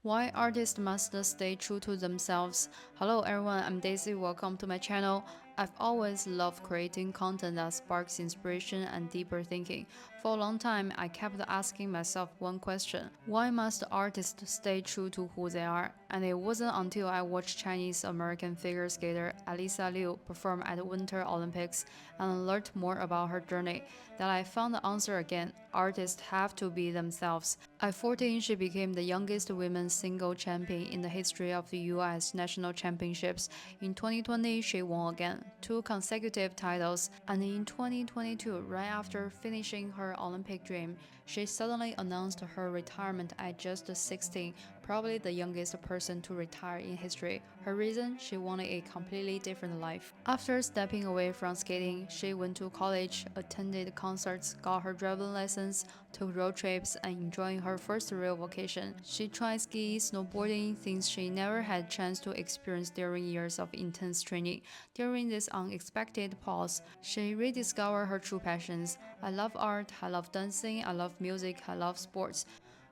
Why artists must stay true to themselves. Hello everyone, I'm Daisy. Welcome to my channel. I've always loved creating content that sparks inspiration and deeper thinking. For a long time, I kept asking myself one question: why must artists stay true to who they are? And it wasn't until I watched Chinese-American figure skater Alysa Liu perform at the Winter Olympics and learned more about her journey that I found the answer again. Artists have to be themselves. At 14, she became the youngest women's single champion in the history of the US national championships. In 2020, she won again, two consecutive titles, and in 2022, right after finishing her Olympic dream, she suddenly announced her retirement at just 16, probably the youngest person to retire in history. Her reason? She wanted a completely different life. After stepping away from skating, she went to college, attended concerts, got her driving license, took road trips, and enjoying her first real vacation. She tried ski, snowboarding, things she never had chance to experience during years of intense training. During this unexpected pause, she rediscovered her true passions. I love art, I love dancing, I love music, I love sports.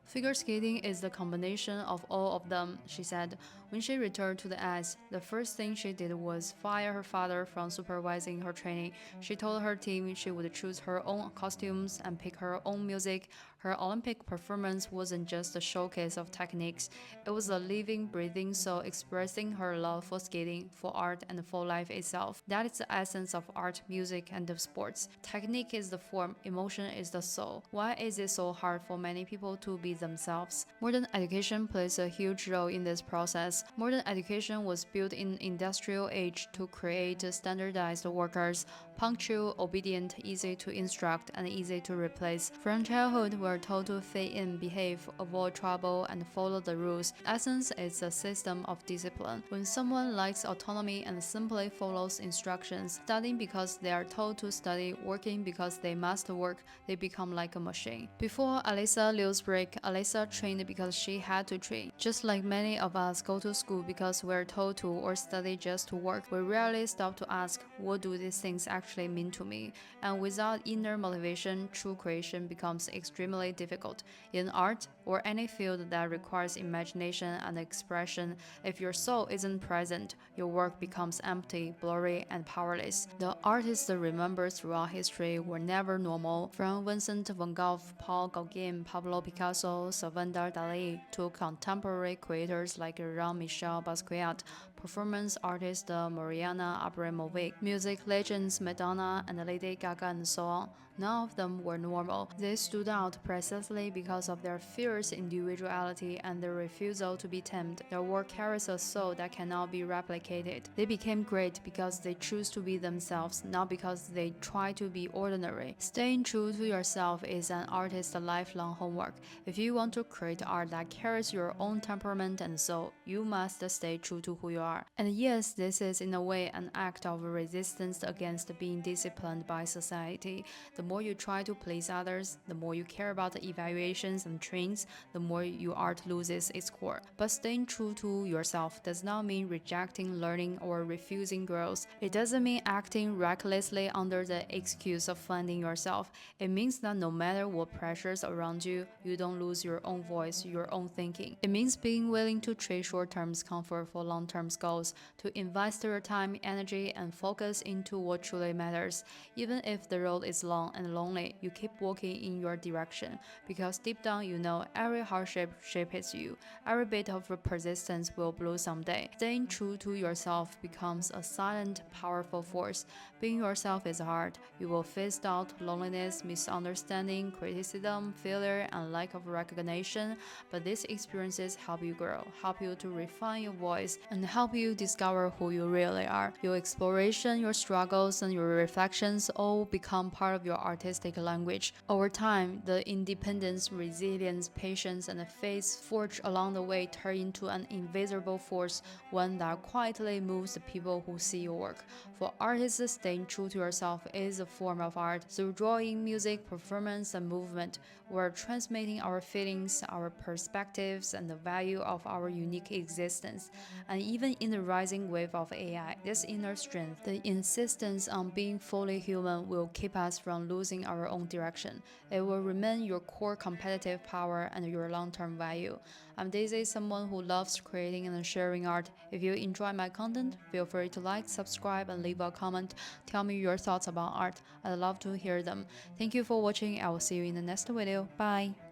Figure skating is the combination of all of them, she said. When she returned to the ice, the first thing she did was fire her father from supervising her training. She told her team she would choose her own costumes and pick her own music. Her Olympic performance wasn't just a showcase of techniques, it was a living, breathing soul expressing her love for skating, for art, and for life itself. That is the essence of art, music, and of sports. Technique is the form, emotion is the soul. Why is it so hard for many people to be themselves? Modern education plays a huge role in this process. Modern education was built in industrial age to create standardized workers, punctual, obedient, easy to instruct, and easy to replace. From childhood, we are told to fit in, behave, avoid trouble, and follow the rules. Essence is a system of discipline. When someone lacks autonomy and simply follows instructions, studying because they are told to study, working because they must work, they become like a machine. Before Alysa Liu's break, Alysa trained because she had to train. Just like many of us go to school because we're told to or study just to work, we rarely stop to ask, what do these things actually mean to me? And without inner motivation, true creation becomes extremely difficult. In art, or any field that requires imagination and expression, if your soul isn't present, your work becomes empty, blurry, and powerless. The artists remembered throughout history were never normal, from Vincent van Gogh, Paul Gauguin, Pablo Picasso, Salvador Dali, to contemporary creators like Jean-Michel Basquiat, performance artist Mariana Abramovic, music legends Madonna and Lady Gaga, and so on. None of them were normal. They stood out precisely because of their fierce individuality and their refusal to be tamed. Their work carries a soul that cannot be replicated. They became great because they choose to be themselves, not because they try to be ordinary. Staying true to yourself is an artist's lifelong homework. If you want to create art that carries your own temperament and soul, you must stay true to who you are. And yes, this is in a way an act of resistance against being disciplined by society. The more you try to please others, the more you care about the evaluations and trends, the more your art loses its core. But staying true to yourself does not mean rejecting learning or refusing growth. It doesn't mean acting recklessly under the excuse of finding yourself. It means that no matter what pressures around you, you don't lose your own voice, your own thinking. It means being willing to trade short-term comfort for long-term goals, to invest your time, energy, and focus into what truly matters. Even if the road is long and lonely, you keep walking in your direction, because deep down you know every hardship shapes you, every bit of persistence will bloom someday. Staying true to yourself becomes a silent, powerful force. Being yourself is hard. You will face doubt, loneliness, misunderstanding, criticism, failure, and lack of recognition, but these experiences help you grow, help you to refine your voice, and help you discover who you really are. Your exploration, your struggles, and your reflections all become part of your artistic language. Over time, the independence, resilience, patience, and faith forged along the way turn into an invisible force, one that quietly moves the people who see your work. For artists, staying true to yourself is a form of art. Through drawing, music, performance, and movement, we're transmitting our feelings, our perspectives, and the value of our unique existence. And even in the rising wave of AI, this inner strength, the insistence on being fully human, will keep us from losing our own direction. It will remain your core competitive power and your long-term value. I'm Daisy, someone who loves creating and sharing art. If you enjoy my content, feel free to like, subscribe, and leave a comment. Tell me your thoughts about art. I'd love to hear them. Thank you for watching. I will see you in the next video. Bye!